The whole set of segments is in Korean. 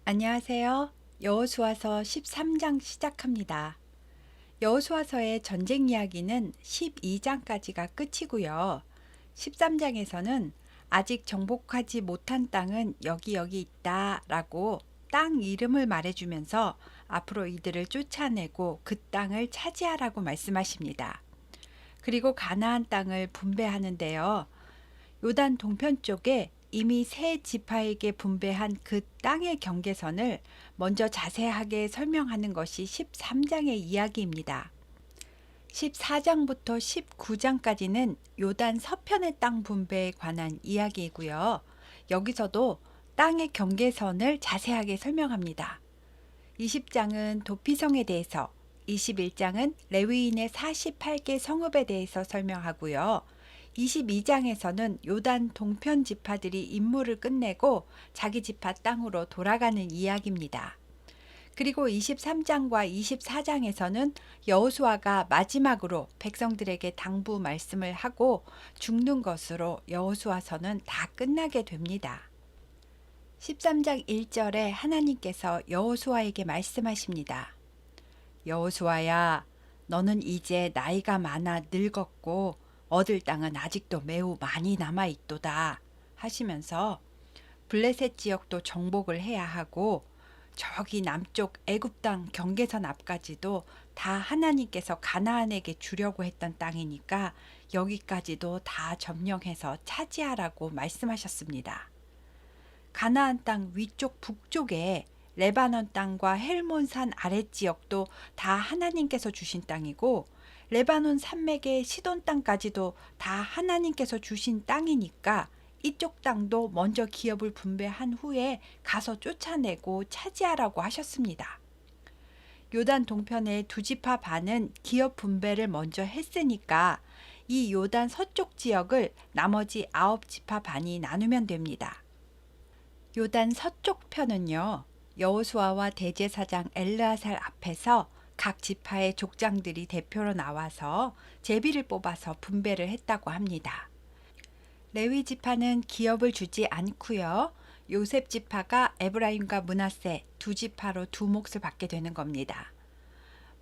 안녕하세요. 여호수아서 13장 시작합니다. 여호수아서의 전쟁 이야기는 12장까지가 끝이고요. 13장에서는 아직 정복하지 못한 땅은 여기 있다라고 땅 이름을 말해주면서 앞으로 이들을 쫓아내고 그 땅을 차지하라고 말씀하십니다. 그리고 가나안 땅을 분배하는데요. 요단 동편 쪽에 이미 세 지파에게 분배한 그 땅의 경계선을 먼저 자세하게 설명하는 것이 13장의 이야기입니다. 14장부터 19장까지는 요단 서편의 땅 분배에 관한 이야기이고요. 여기서도 땅의 경계선을 자세하게 설명합니다. 20장은 도피성에 대해서, 21장은 레위인의 48개 성읍에 대해서 설명하고요. 22장에서는 요단 동편 지파들이 임무를 끝내고 자기 지파 땅으로 돌아가는 이야기입니다. 그리고 23장과 24장에서는 여호수아가 마지막으로 백성들에게 당부 말씀을 하고 죽는 것으로 여호수아서는 다 끝나게 됩니다. 13장 1절에 하나님께서 여호수아에게 말씀하십니다. 여호수아야, 너는 이제 나이가 많아 늙었고 얻을 땅은 아직도 매우 많이 남아 있도다 하시면서 블레셋 지역도 정복을 해야 하고 저기 남쪽 애굽 땅 경계선 앞까지도 다 하나님께서 가나안에게 주려고 했던 땅이니까 여기까지도 다 점령해서 차지하라고 말씀하셨습니다. 가나안 땅 위쪽 북쪽에 레바논 땅과 헬몬산 아랫지역도 다 하나님께서 주신 땅이고 레바논 산맥의 시돈 땅까지도 다 하나님께서 주신 땅이니까 이쪽 땅도 먼저 기업을 분배한 후에 가서 쫓아내고 차지하라고 하셨습니다. 요단 동편의 두 지파 반은 기업 분배를 먼저 했으니까 이 요단 서쪽 지역을 나머지 9지파 반이 나누면 됩니다. 요단 서쪽 편은요. 여호수아와 대제사장 엘르아살 앞에서 각 지파의 족장들이 대표로 나와서 제비를 뽑아서 분배를 했다고 합니다. 레위 지파는 기업을 주지 않고요. 요셉 지파가 에브라임과 므낫세 두 지파로 두 몫을 받게 되는 겁니다.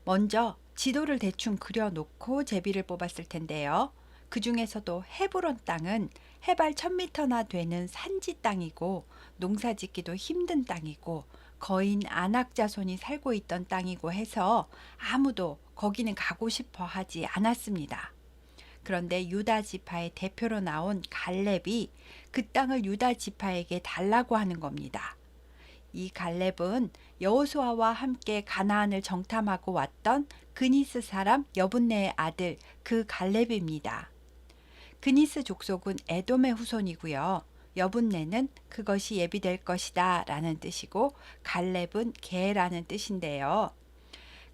먼저 지도를 대충 그려놓고 제비를 뽑았을 텐데요. 그 중에서도 헤브론 땅은 해발 1000m나 되는 산지 땅이고 농사짓기도 힘든 땅이고 거인 아낙 자손이 살고 있던 땅이고 해서 아무도 거기는 가고 싶어 하지 않았습니다. 그런데 유다 지파의 대표로 나온 갈렙이 그 땅을 유다 지파에게 달라고 하는 겁니다. 이 갈렙은 여호수아와 함께 가나안을 정탐하고 왔던 그니스 사람 여분네의 아들 그 갈렙입니다. 그니스 족속은 에돔의 후손이고요. 여분네는 그것이 예비될 것이다 라는 뜻이고 갈렙은 개라는 뜻인데요.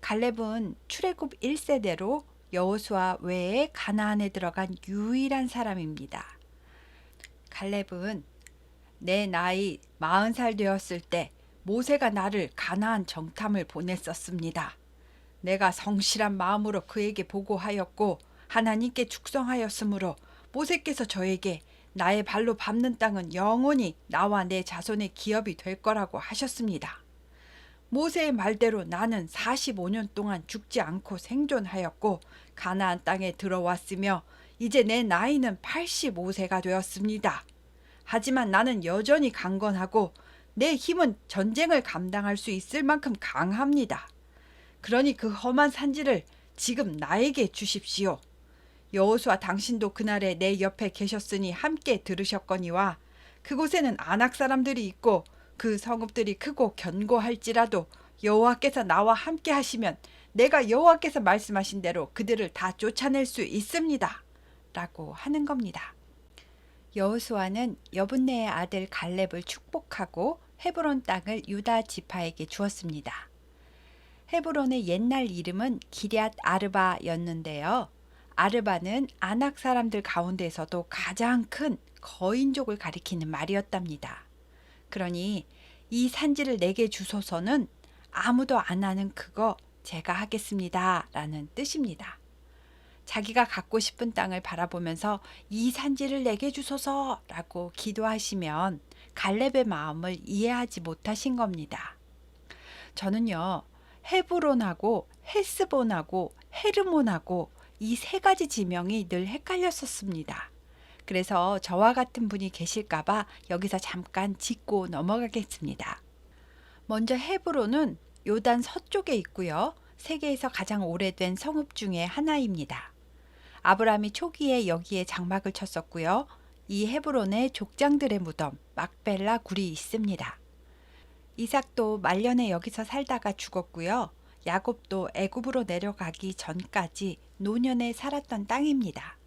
갈렙은 출애굽 1세대로 여호수아 외에 가나안에 들어간 유일한 사람입니다. 갈렙은 내 나이 40살 되었을 때 모세가 나를 가나안 정탐을 보냈었습니다. 내가 성실한 마음으로 그에게 보고하였고 하나님께 축성하였으므로 모세께서 저에게 나의 발로 밟는 땅은 영원히 나와 내 자손의 기업이 될 거라고 하셨습니다. 모세의 말대로 나는 45년 동안 죽지 않고 생존하였고 가나안 땅에 들어왔으며 이제 내 나이는 85세가 되었습니다. 하지만 나는 여전히 강건하고 내 힘은 전쟁을 감당할 수 있을 만큼 강합니다. 그러니 그 험한 산지를 지금 나에게 주십시오. 여호수아 당신도 그날에 내 옆에 계셨으니 함께 들으셨거니와 그곳에는 아낙 사람들이 있고 그 성읍들이 크고 견고할지라도 여호와께서 나와 함께 하시면 내가 여호와께서 말씀하신 대로 그들을 다 쫓아낼 수 있습니다. 라고 하는 겁니다. 여호수아는 여분네의 아들 갈렙을 축복하고 헤브론 땅을 유다 지파에게 주었습니다. 헤브론의 옛날 이름은 기럇 아르바였는데요. 아르바는 아낙 사람들 가운데서도 가장 큰 거인족을 가리키는 말이었답니다. 그러니 이 산지를 내게 주소서는 아무도 안 하는 그거 제가 하겠습니다 라는 뜻입니다. 자기가 갖고 싶은 땅을 바라보면서 이 산지를 내게 주소서라고 기도하시면 갈렙의 마음을 이해하지 못하신 겁니다. 저는요, 헤브론하고 헬스본하고 헤르몬하고 이 세 가지 지명이 늘 헷갈렸었습니다. 그래서 저와 같은 분이 계실까봐 여기서 잠깐 짚고 넘어가겠습니다. 먼저 헤브론은 요단 서쪽에 있고요. 세계에서 가장 오래된 성읍 중에 하나입니다. 아브라함이 초기에 여기에 장막을 쳤었고요. 이 헤브론에 족장들의 무덤 막벨라 굴이 있습니다. 이삭도 말년에 여기서 살다가 죽었고요. 야곱도 애굽으로 내려가기 전까지 노년에 살았던 땅입니다.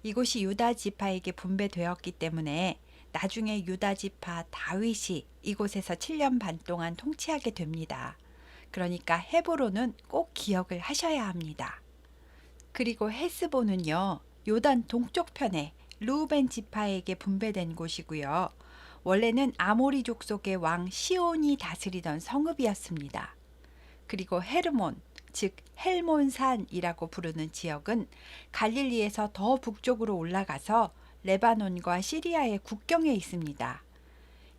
이곳이 유다 지파에게 분배되었기 때문에 나중에 유다 지파 다윗이 이곳에서 7년 반 동안 통치하게 됩니다. 그러니까 헤브론은 꼭 기억을 하셔야 합니다. 그리고 헬스본은요, 요단 동쪽 편에 르우벤 지파에게 분배된 곳이고요. 원래는 아모리 족속의 왕 시온이 다스리던 성읍이었습니다. 그리고 헤르몬, 즉 헬몬산이라고 부르는 지역은 갈릴리에서 더 북쪽으로 올라가서 레바논과 시리아의 국경에 있습니다.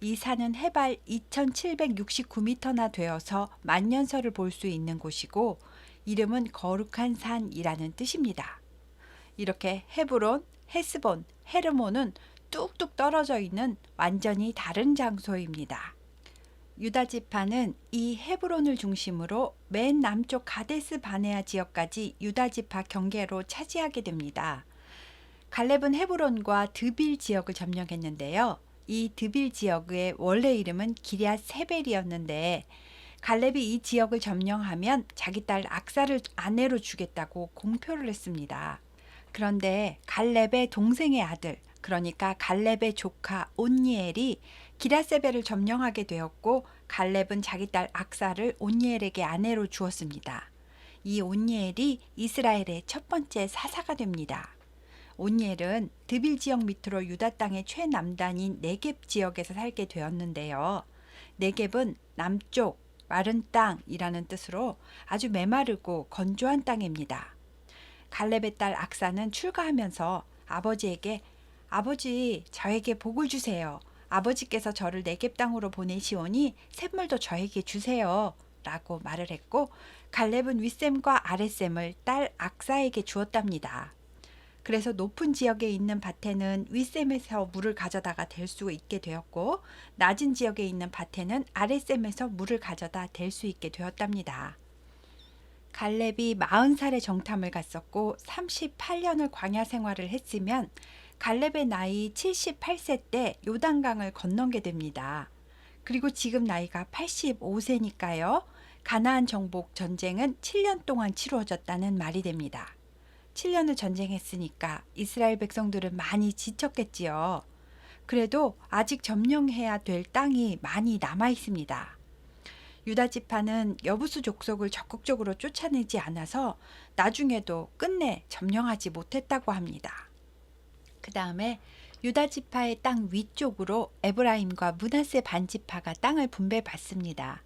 이 산은 해발 2769m나 되어서 만년설을 볼 수 있는 곳이고 이름은 거룩한 산이라는 뜻입니다. 이렇게 헤브론, 헤스본, 헤르몬은 뚝뚝 떨어져 있는 완전히 다른 장소입니다. 유다 지파는 이 헤브론을 중심으로 맨 남쪽 가데스 바네아 지역까지 유다 지파 경계로 차지하게 됩니다. 갈렙은 헤브론과 드빌 지역을 점령했는데요. 이 드빌 지역의 원래 이름은 기럇 세벨이었는데 갈렙이 이 지역을 점령하면 자기 딸 악사를 아내로 주겠다고 공표를 했습니다. 그런데 갈렙의 동생의 아들, 그러니까 갈렙의 조카 온니엘이 기럇세벨을 점령하게 되었고 갈렙은 자기 딸 악사를 온니엘에게 아내로 주었습니다. 이 온니엘이 이스라엘의 첫 번째 사사가 됩니다. 온니엘은 드빌 지역 밑으로 유다 땅의 최남단인 네겝 지역에서 살게 되었는데요. 네겝은 남쪽 마른 땅이라는 뜻으로 아주 메마르고 건조한 땅입니다. 갈렙의 딸 악사는 출가하면서 아버지에게 아버지 저에게 복을 주세요. 아버지께서 저를 네겝 땅으로 보내시오니 샘물도 저에게 주세요. 라고 말을 했고 갈렙은 윗샘과 아랫샘을 딸 악사에게 주었답니다. 그래서 높은 지역에 있는 밭에는 윗샘에서 물을 가져다가 댈 수 있게 되었고 낮은 지역에 있는 밭에는 아랫샘에서 물을 가져다 댈 수 있게 되었답니다. 갈렙이 40살의 정탐을 갔었고 38년을 광야 생활을 했으면 갈렙의 나이 78세 때 요단강을 건너게 됩니다. 그리고 지금 나이가 85세니까요. 가나안 정복 전쟁은 7년 동안 치루어졌다는 말이 됩니다. 7년을 전쟁했으니까 이스라엘 백성들은 많이 지쳤겠지요. 그래도 아직 점령해야 될 땅이 많이 남아 있습니다. 유다 지파는 여부수 족속을 적극적으로 쫓아내지 않아서 나중에도 끝내 점령하지 못했다고 합니다. 그 다음에 유다 지파의 땅 위쪽으로 에브라임과 므낫세 반지파가 땅을 분배받습니다.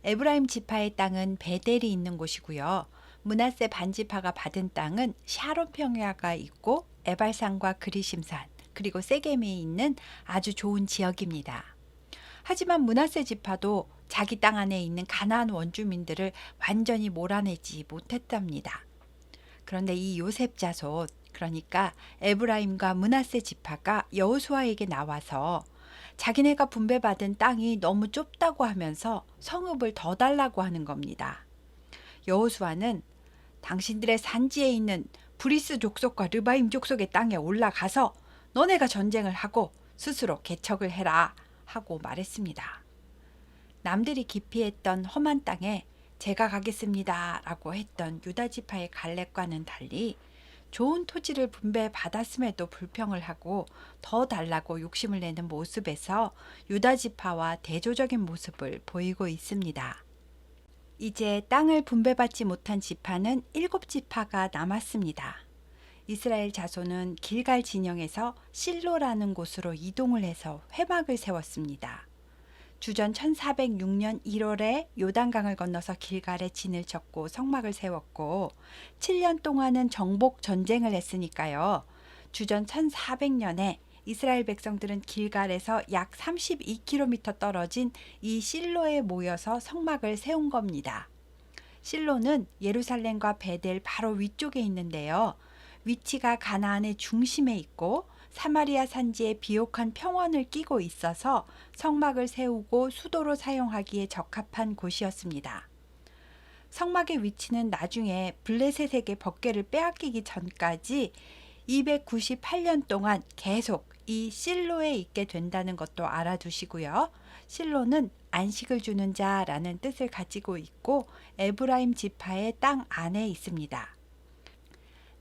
에브라임 지파의 땅은 베델이 있는 곳이고요. 므낫세 반지파가 받은 땅은 샤론 평야가 있고 에발산과 그리심산 그리고 세겜에 있는 아주 좋은 지역입니다. 하지만 므낫세 지파도 자기 땅 안에 있는 가나안 원주민들을 완전히 몰아내지 못했답니다. 그런데 이 요셉 자손 그러니까 에브라임과 므낫세 지파가 여호수아에게 나와서 자기네가 분배받은 땅이 너무 좁다고 하면서 성읍을 더 달라고 하는 겁니다. 여호수아는 당신들의 산지에 있는 브리스 족속과 르바임 족속의 땅에 올라가서 너네가 전쟁을 하고 스스로 개척을 해라 하고 말했습니다. 남들이 기피했던 험한 땅에 제가 가겠습니다 라고 했던 유다 지파의 갈렙과는 달리 좋은 토지를 분배받았음에도 불평을 하고 더 달라고 욕심을 내는 모습에서 유다 지파와 대조적인 모습을 보이고 있습니다. 이제 땅을 분배받지 못한 지파는 7지파가 남았습니다. 이스라엘 자손은 길갈 진영에서 실로라는 곳으로 이동을 해서 회막을 세웠습니다. 주전 1406년 1월에 요단강을 건너서 길갈에 진을 쳤고 성막을 세웠고 7년 동안은 정복 전쟁을 했으니까요. 주전 1400년에 이스라엘 백성들은 길갈에서 약 32km 떨어진 이 실로에 모여서 성막을 세운 겁니다. 실로는 예루살렘과 베델 바로 위쪽에 있는데요. 위치가 가나안의 중심에 있고 사마리아 산지에 비옥한 평원을 끼고 있어서 성막을 세우고 수도로 사용하기에 적합한 곳이었습니다. 성막의 위치는 나중에 블레셋에게 법궤를 빼앗기기 전까지 298년 동안 계속 이 실로에 있게 된다는 것도 알아두시고요. 실로는 안식을 주는 자라는 뜻을 가지고 있고 에브라임 지파의 땅 안에 있습니다.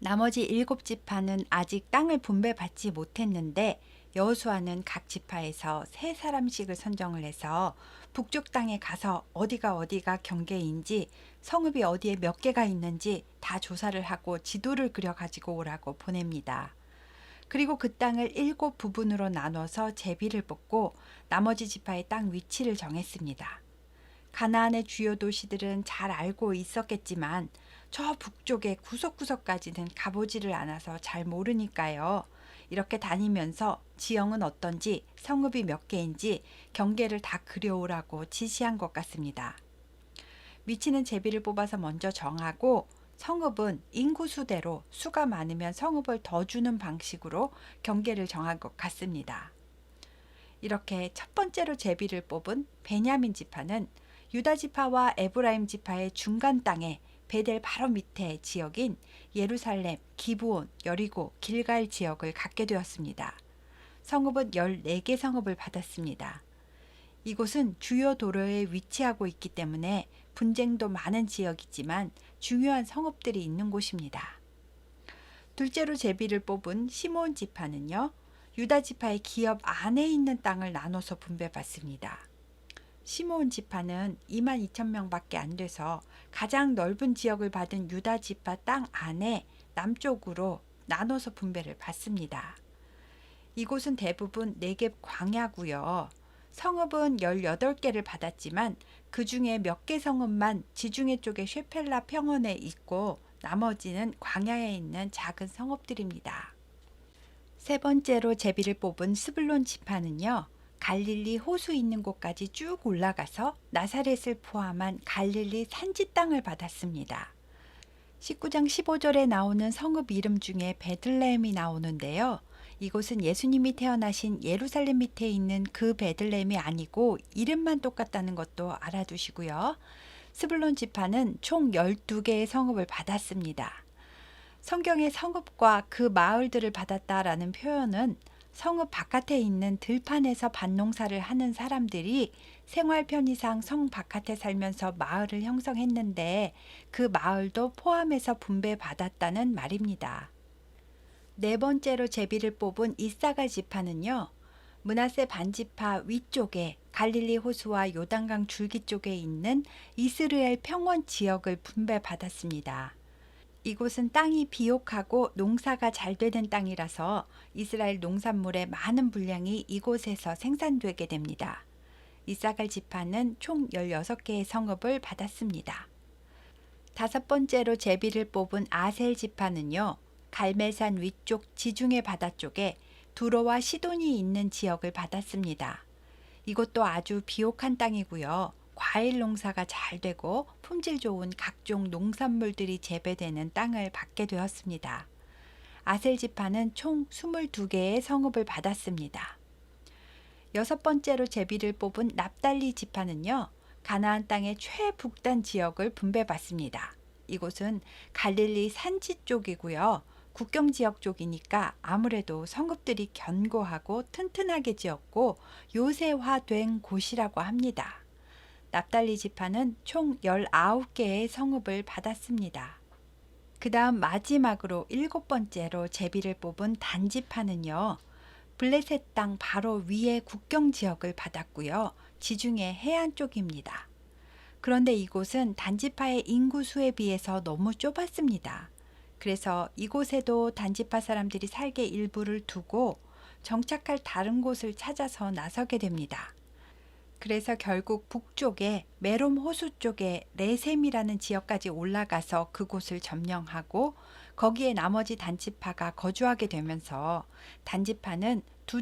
나머지 7지파는 아직 땅을 분배받지 못했는데 여호수아는 각 지파에서 3사람씩을 선정을 해서 북쪽 땅에 가서 어디가 경계인지 성읍이 어디에 몇 개가 있는지 다 조사를 하고 지도를 그려 가지고 오라고 보냅니다. 그리고 그 땅을 7부분으로 나눠서 제비를 뽑고 나머지 지파의 땅 위치를 정했습니다. 가나안의 주요 도시들은 잘 알고 있었겠지만 저 북쪽의 구석구석까지는 가보지를 않아서 잘 모르니까요. 이렇게 다니면서 지형은 어떤지 성읍이 몇 개인지 경계를 다 그려오라고 지시한 것 같습니다. 위치는 제비를 뽑아서 먼저 정하고 성읍은 인구수대로 수가 많으면 성읍을 더 주는 방식으로 경계를 정한 것 같습니다. 이렇게 첫 번째로 제비를 뽑은 베냐민 지파는 유다 지파와 에브라임 지파의 중간 땅에 베델 바로 밑에 지역인 예루살렘, 기브온, 여리고, 길갈 지역을 갖게 되었습니다. 성읍은 14개 성읍을 받았습니다. 이곳은 주요 도로에 위치하고 있기 때문에 분쟁도 많은 지역이지만 중요한 성읍들이 있는 곳입니다. 둘째로 제비를 뽑은 시므온 지파는요. 유다 지파의 기업 안에 있는 땅을 나눠서 분배받습니다. 시므온 지파는 22,000명밖에 안 돼서 가장 넓은 지역을 받은 유다 지파 땅 안에 남쪽으로 나눠서 분배를 받습니다. 이곳은 대부분 네겝 광야고요. 성읍은 18개를 받았지만 그 중에 몇 개 성읍만 지중해 쪽의 쉐펠라 평원에 있고 나머지는 광야에 있는 작은 성읍들입니다. 세 번째로 제비를 뽑은 스불론 지파는요. 갈릴리 호수 있는 곳까지 쭉 올라가서 나사렛을 포함한 갈릴리 산지 땅을 받았습니다. 19장 15절에 나오는 성읍 이름 중에 베들레헴이 나오는데요. 이곳은 예수님이 태어나신 예루살렘 밑에 있는 그 베들레헴이 아니고 이름만 똑같다는 것도 알아두시고요. 스불론 지파는 총 12개의 성읍을 받았습니다. 성경의 성읍과 그 마을들을 받았다라는 표현은 성읍 바깥에 있는 들판에서 밭농사를 하는 사람들이 생활 편의상 성 바깥에 살면서 마을을 형성했는데 그 마을도 포함해서 분배받았다는 말입니다. 네 번째로 제비를 뽑은 이사갈 지파는요. 므낫세 반지파 위쪽에 갈릴리 호수와 요단강 줄기 쪽에 있는 이스라엘 평원 지역을 분배받았습니다. 이곳은 땅이 비옥하고 농사가 잘 되는 땅이라서 이스라엘 농산물의 많은 분량이 이곳에서 생산되게 됩니다. 이사갈 지파는 총 16개의 성읍을 받았습니다. 다섯 번째로 제비를 뽑은 아셀 지파는요. 갈멜산 위쪽 지중해 바다 쪽에 두로와 시돈이 있는 지역을 받았습니다. 이곳도 아주 비옥한 땅이고요. 과일 농사가 잘 되고 품질 좋은 각종 농산물들이 재배되는 땅을 받게 되었습니다. 아셀 지파는 총 22개의 성읍을 받았습니다. 여섯 번째로 제비를 뽑은 납달리 지파는요. 가나안 땅의 최북단 지역을 분배받습니다. 이곳은 갈릴리 산지 쪽이고요. 국경 지역 쪽이니까 아무래도 성읍들이 견고하고 튼튼하게 지었고 요새화된 곳이라고 합니다. 납달리 지파는 총 19개의 성읍을 받았습니다. 그 다음 마지막으로 7번째로 제비를 뽑은 단 지파는요. 블레셋 땅 바로 위에 국경 지역을 받았고요. 지중해 해안 쪽입니다. 그런데 이곳은 단지파의 인구수에 비해서 너무 좁았습니다. 그래서 이곳에도 단지파 사람들이 살게 일부를 두고 정착할 다른 곳을 찾아서 나서게 됩니다. 그래서 결국 북쪽에 메롬 호수 쪽에 레셈이라는 지역까지 올라가서 그곳을 점령하고 거기에 나머지 단지파가 거주하게 되면서 단지파는 두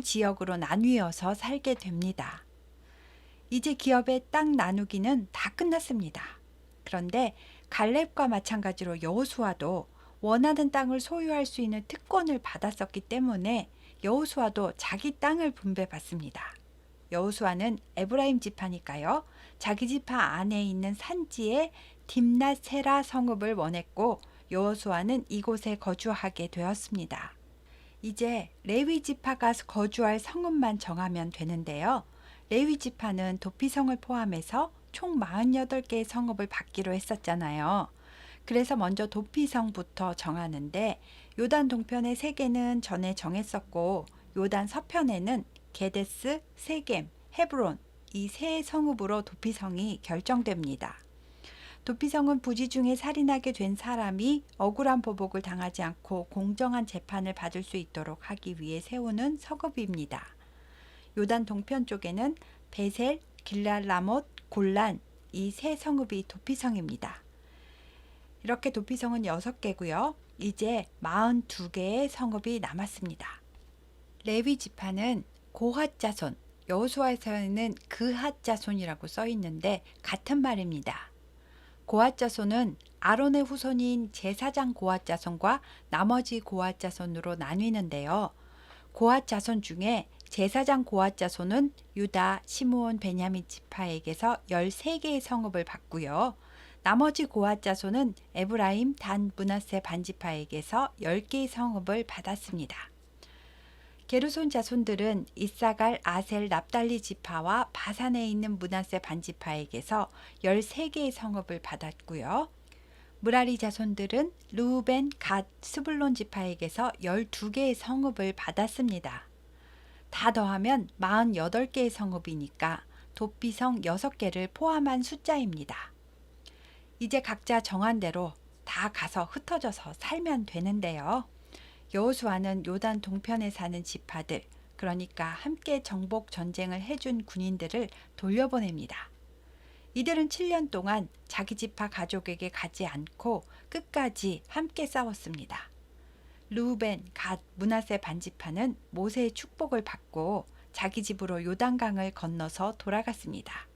지역으로 나뉘어서 살게 됩니다. 이제 기업의 땅 나누기는 다 끝났습니다. 그런데 갈렙과 마찬가지로 여호수아도 원하는 땅을 소유할 수 있는 특권을 받았었기 때문에 여호수아도 자기 땅을 분배받습니다. 여호수아는 에브라임 지파니까요. 자기 지파 안에 있는 산지에 딥낫세라 성읍을 원했고 여호수아는 이곳에 거주하게 되었습니다. 이제 레위 지파가 거주할 성읍만 정하면 되는데요. 레위 지파는 도피성을 포함해서 총 48개의 성읍을 받기로 했었잖아요. 그래서 먼저 도피성부터 정하는데 요단 동편의 3개는 전에 정했었고 요단 서편에는 게데스, 세겜, 헤브론 이 세 성읍으로 도피성이 결정됩니다. 도피성은 부지 중에 살인하게 된 사람이 억울한 보복을 당하지 않고 공정한 재판을 받을 수 있도록 하기 위해 세우는 성읍입니다. 요단 동편 쪽에는 베셀, 길랄 라못, 골란 이 세 성읍이 도피성입니다. 이렇게 도피성은 6개고요. 이제 42개의 성읍이 남았습니다. 레위 지파는 고핫 자손, 여호수아에서는 그핫 자손이라고 써 있는데 같은 말입니다. 고핫 자손은 아론의 후손인 제사장 고핫 자손과 나머지 고핫 자손으로 나뉘는데요. 고핫 자손 중에 제사장 고핫 자손은 유다, 시므온, 베냐민 지파에게서 13개의 성읍을 받고요. 나머지 고핫 자손은 에브라임, 단, 므낫세 반지파에게서 10개의 성읍을 받았습니다. 게르손 자손들은 이사갈, 아셀, 납달리 지파와 바산에 있는 므낫세 반지파에게서 13개의 성읍을 받았고요. 므라리 자손들은 르우벤, 갓, 스불론 지파에게서 12개의 성읍을 받았습니다. 다 더하면 48개의 성읍이니까 도피성 6개를 포함한 숫자입니다. 이제 각자 정한 대로 다 가서 흩어져서 살면 되는데요. 여호수아는 요단 동편에 사는 지파들, 그러니까 함께 정복 전쟁을 해준 군인들을 돌려보냅니다. 이들은 7년 동안 자기 지파 가족에게 가지 않고 끝까지 함께 싸웠습니다. 르우벤, 갓, 므낫세 반지파는 모세의 축복을 받고 자기 집으로 요단강을 건너서 돌아갔습니다.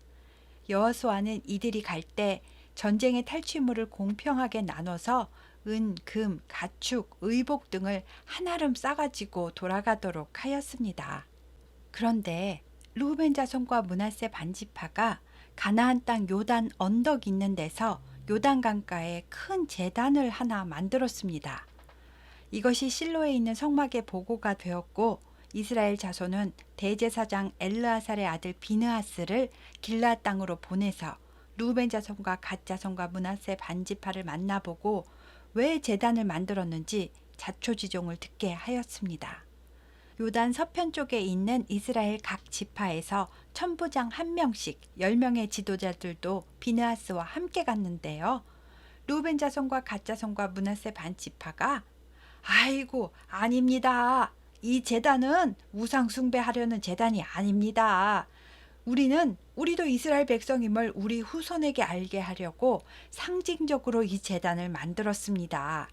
여호수아는 이들이 갈 때 전쟁의 탈취물을 공평하게 나눠서 은, 금, 가축, 의복 등을 한아름 싸가지고 돌아가도록 하였습니다. 그런데 르우벤 자손과 므낫세 반지파가 가나안 땅 요단 언덕 있는 데서 요단강가에 큰 제단을 하나 만들었습니다. 이것이 실로에 있는 성막에 보고가 되었고 이스라엘 자손은 대제사장 엘르아살의 아들 비느하스를 길르앗 땅으로 보내서 르우벤 자손과 갓 자손과 므낫세 반지파를 만나보고 왜 제단을 만들었는지 자초지종을 듣게 하였습니다. 요단 서편 쪽에 있는 이스라엘 각 지파에서 천부장 1명씩 10명의 지도자들도 비느하스와 함께 갔는데요. 르우벤 자손과 갓 자손과 므낫세 반지파가 아이고 아닙니다. 이 제단은 우상 숭배하려는 제단이 아닙니다. 우리도 이스라엘 백성임을 우리 후손에게 알게 하려고 상징적으로 이 제단을 만들었습니다.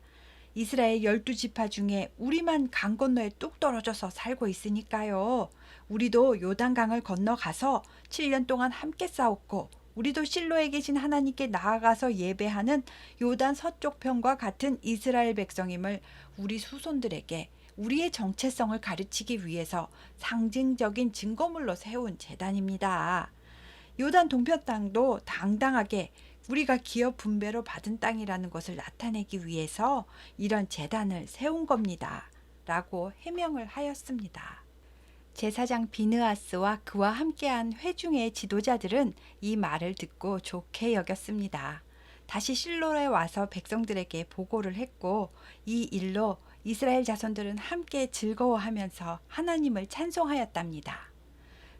이스라엘 12지파 중에 우리만 강 건너에 뚝 떨어져서 살고 있으니까요. 우리도 요단강을 건너가서 7년 동안 함께 싸웠고 우리도 실로에 계신 하나님께 나아가서 예배하는 요단 서쪽 편과 같은 이스라엘 백성임을 우리 후손들에게 우리의 정체성을 가르치기 위해서 상징적인 증거물로 세운 제단입니다. 요단 동편 땅도 당당하게 우리가 기업 분배로 받은 땅이라는 것을 나타내기 위해서 이런 제단을 세운 겁니다. 라고 해명을 하였습니다. 제사장 비느하스와 그와 함께한 회중의 지도자들은 이 말을 듣고 좋게 여겼습니다. 다시 실로에 와서 백성들에게 보고를 했고 이 일로 이스라엘 자손들은 함께 즐거워하면서 하나님을 찬송하였답니다.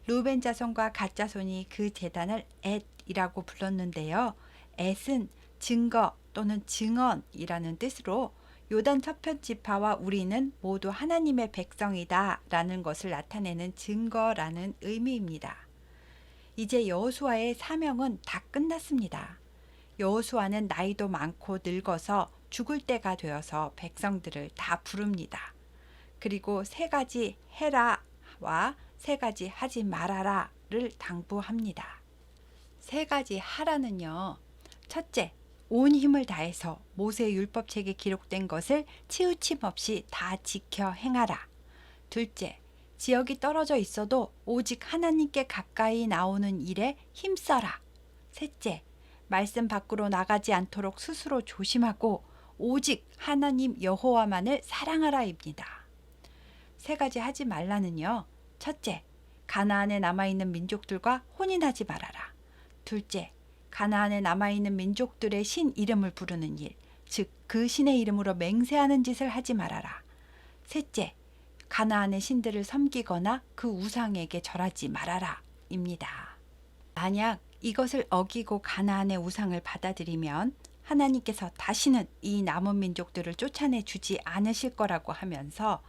르우벤 자손과 갓 자손이 그 제단을 엣이라고 불렀는데요. 엣은 증거 또는 증언이라는 뜻으로 요단 서편 지파와 우리는 모두 하나님의 백성이다 라는 것을 나타내는 증거라는 의미입니다. 이제 여호수아의 사명은 다 끝났습니다. 여호수아는 나이도 많고 늙어서 죽을 때가 되어서 백성들을 다 부릅니다. 그리고 세 가지 해라와 세 가지 하지 말아라를 당부합니다. 세 가지 하라는요. 첫째, 온 힘을 다해서 모세 율법책에 기록된 것을 치우침 없이 다 지켜 행하라. 둘째, 지역이 떨어져 있어도 오직 하나님께 가까이 나오는 일에 힘써라. 셋째, 말씀 밖으로 나가지 않도록 스스로 조심하고 오직 하나님 여호와만을 사랑하라입니다. 세 가지 하지 말라는요. 첫째, 가나안에 남아있는 민족들과 혼인하지 말아라. 둘째, 가나안에 남아있는 민족들의 신 이름을 부르는 일, 즉 그 신의 이름으로 맹세하는 짓을 하지 말아라. 셋째, 가나안의 신들을 섬기거나 그 우상에게 절하지 말아라 입니다. 만약 이것을 어기고 가나안의 우상을 받아들이면 하나님께서 다시는 이 남은 민족들을 쫓아내 주지 않으실 거라고 하면서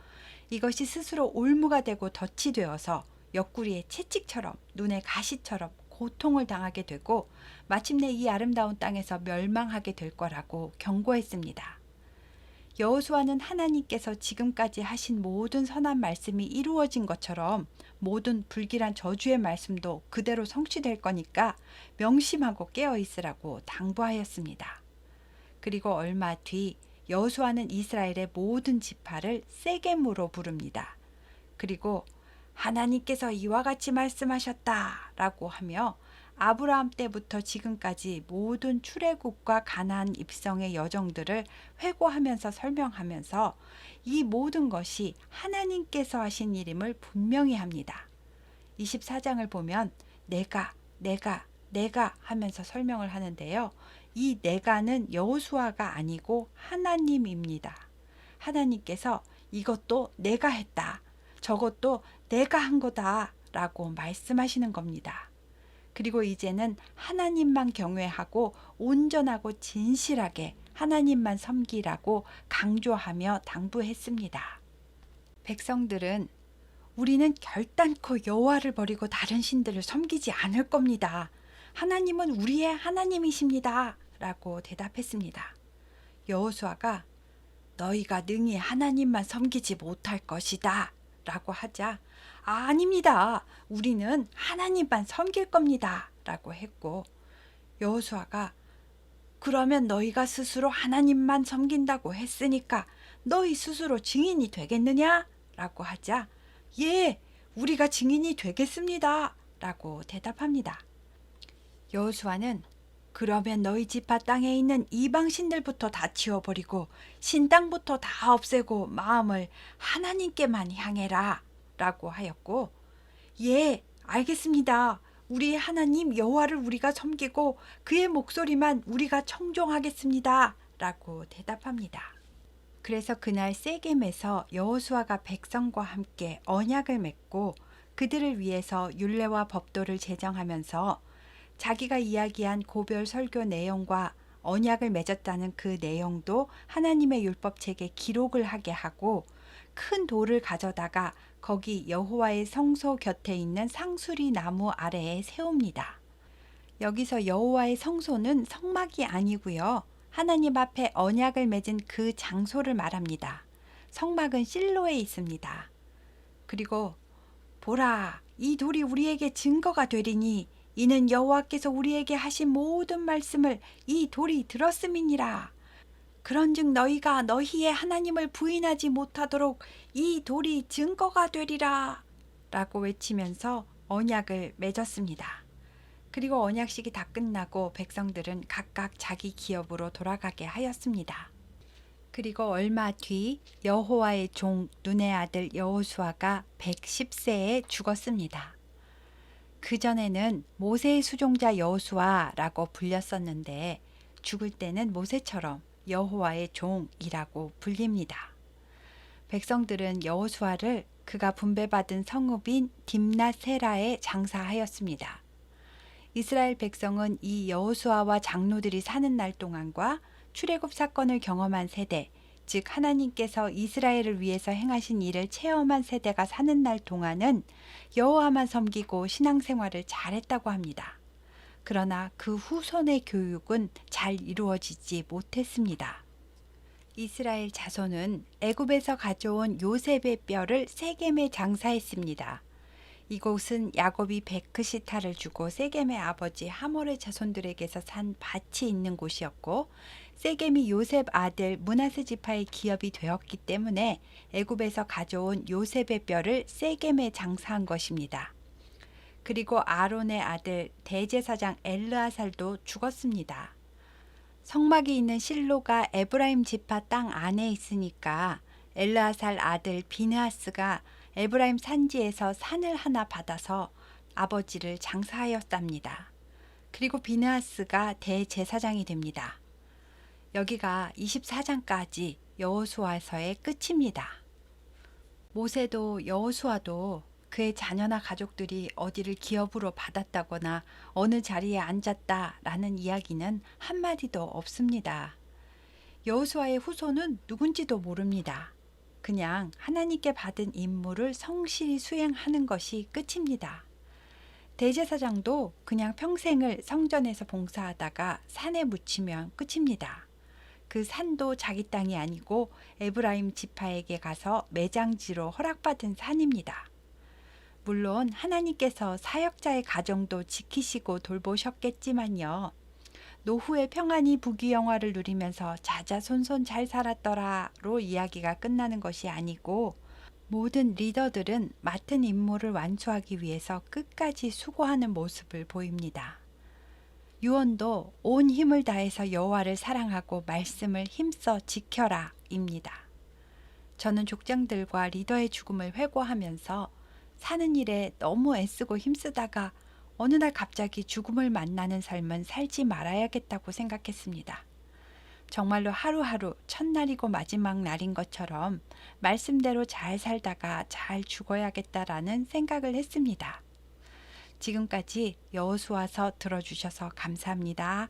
이것이 스스로 올무가 되고 덫이 되어서 옆구리에 채찍처럼 눈에 가시처럼 고통을 당하게 되고 마침내 이 아름다운 땅에서 멸망하게 될 거라고 경고했습니다. 여호수아는 하나님께서 지금까지 하신 모든 선한 말씀이 이루어진 것처럼 모든 불길한 저주의 말씀도 그대로 성취될 거니까 명심하고 깨어 있으라고 당부하였습니다. 그리고 얼마 뒤 여호수아는 이스라엘의 모든 지파를 세겜으로 부릅니다. 그리고 하나님께서 이와 같이 말씀하셨다라고 하며 아브라함 때부터 지금까지 모든 출애굽과 가나안 입성의 여정들을 회고하면서 설명하면서 이 모든 것이 하나님께서 하신 일임을 분명히 합니다. 24장을 보면 내가 하면서 설명을 하는데요. 이 내가는 여호수아가 아니고 하나님입니다. 하나님께서 이것도 내가 했다. 저것도 내가 한 거다 라고 말씀하시는 겁니다. 그리고 이제는 하나님만 경외하고 온전하고 진실하게 하나님만 섬기라고 강조하며 당부했습니다. 백성들은 우리는 결단코 여호와를 버리고 다른 신들을 섬기지 않을 겁니다. 하나님은 우리의 하나님이십니다. 라고 대답했습니다. 여호수아가 너희가 능히 하나님만 섬기지 못할 것이다. 라고 하자 아닙니다. 우리는 하나님만 섬길 겁니다. 라고 했고 여호수아가 그러면 너희가 스스로 하나님만 섬긴다고 했으니까 너희 스스로 증인이 되겠느냐? 라고 하자 예, 우리가 증인이 되겠습니다. 라고 대답합니다. 여호수아는 그러면 너희 지파 땅에 있는 이방 신들부터 다 치워버리고 신당부터 다 없애고 마음을 하나님께만 향해라 라고 하였고 예, 알겠습니다. 우리 하나님 여호와를 우리가 섬기고 그의 목소리만 우리가 청종하겠습니다 라고 대답합니다. 그래서 그날 세겜에서 여호수아가 백성과 함께 언약을 맺고 그들을 위해서 율례와 법도를 제정하면서 자기가 이야기한 고별 설교 내용과 언약을 맺었다는 그 내용도 하나님의 율법책에 기록을 하게 하고 큰 돌을 가져다가 거기 여호와의 성소 곁에 있는 상수리 나무 아래에 세웁니다. 여기서 여호와의 성소는 성막이 아니고요. 하나님 앞에 언약을 맺은 그 장소를 말합니다. 성막은 실로에 있습니다. 그리고 보라, 이 돌이 우리에게 증거가 되리니 이는 여호와께서 우리에게 하신 모든 말씀을 이 돌이 들었음이니라. 그런즉 너희가 너희의 하나님을 부인하지 못하도록 이 돌이 증거가 되리라 라고 외치면서 언약을 맺었습니다. 그리고 언약식이 다 끝나고 백성들은 각각 자기 기업으로 돌아가게 하였습니다. 그리고 얼마 뒤 여호와의 종 눈의 아들 여호수아가 110세에 죽었습니다. 그전에는 모세의 수종자 여호수아라고 불렸었는데 죽을 때는 모세처럼 여호와의 종이라고 불립니다. 백성들은 여호수아를 그가 분배받은 성읍인 딥낫세라에 장사하였습니다. 이스라엘 백성은 이 여호수아와 장로들이 사는 날 동안과 출애굽 사건을 경험한 세대, 즉 하나님께서 이스라엘을 위해서 행하신 일을 체험한 세대가 사는 날 동안은 여호와만 섬기고 신앙생활을 잘했다고 합니다. 그러나 그 후손의 교육은 잘 이루어지지 못했습니다. 이스라엘 자손은 애굽에서 가져온 요셉의 뼈를 세겜에 장사했습니다. 이곳은 야곱이 베크시타를 주고 세겜의 아버지 하몰의 자손들에게서 산 밭이 있는 곳이었고, 세겜이 요셉 아들 므낫세 지파의 기업이 되었기 때문에 애굽에서 가져온 요셉의 뼈를 세겜에 장사한 것입니다. 그리고 아론의 아들 대제사장 엘르아살도 죽었습니다. 성막이 있는 실로가 에브라임 지파 땅 안에 있으니까 엘르아살 아들 비느하스가 에브라임 산지에서 산을 하나 받아서 아버지를 장사하였답니다. 그리고 비느하스가 대제사장이 됩니다. 여기가 24장까지 여호수아서의 끝입니다. 모세도 여호수아도 그의 자녀나 가족들이 어디를 기업으로 받았다거나 어느 자리에 앉았다라는 이야기는 한마디도 없습니다. 여호수아의 후손은 누군지도 모릅니다. 그냥 하나님께 받은 임무를 성실히 수행하는 것이 끝입니다. 대제사장도 그냥 평생을 성전에서 봉사하다가 산에 묻히면 끝입니다. 그 산도 자기 땅이 아니고 에브라임 지파에게 가서 매장지로 허락받은 산입니다. 물론 하나님께서 사역자의 가정도 지키시고 돌보셨겠지만요. 노후에 평안히 부귀영화를 누리면서 자자손손 잘 살았더라로 이야기가 끝나는 것이 아니고, 모든 리더들은 맡은 임무를 완수하기 위해서 끝까지 수고하는 모습을 보입니다. 유언도 온 힘을 다해서 여호와를 사랑하고 말씀을 힘써 지켜라 입니다. 저는 족장들과 리더의 죽음을 회고하면서 사는 일에 너무 애쓰고 힘쓰다가 어느 날 갑자기 죽음을 만나는 삶은 살지 말아야겠다고 생각했습니다. 정말로 하루하루 첫날이고 마지막 날인 것처럼 말씀대로 잘 살다가 잘 죽어야겠다라는 생각을 했습니다. 지금까지 여호수아서 들어주셔서 감사합니다.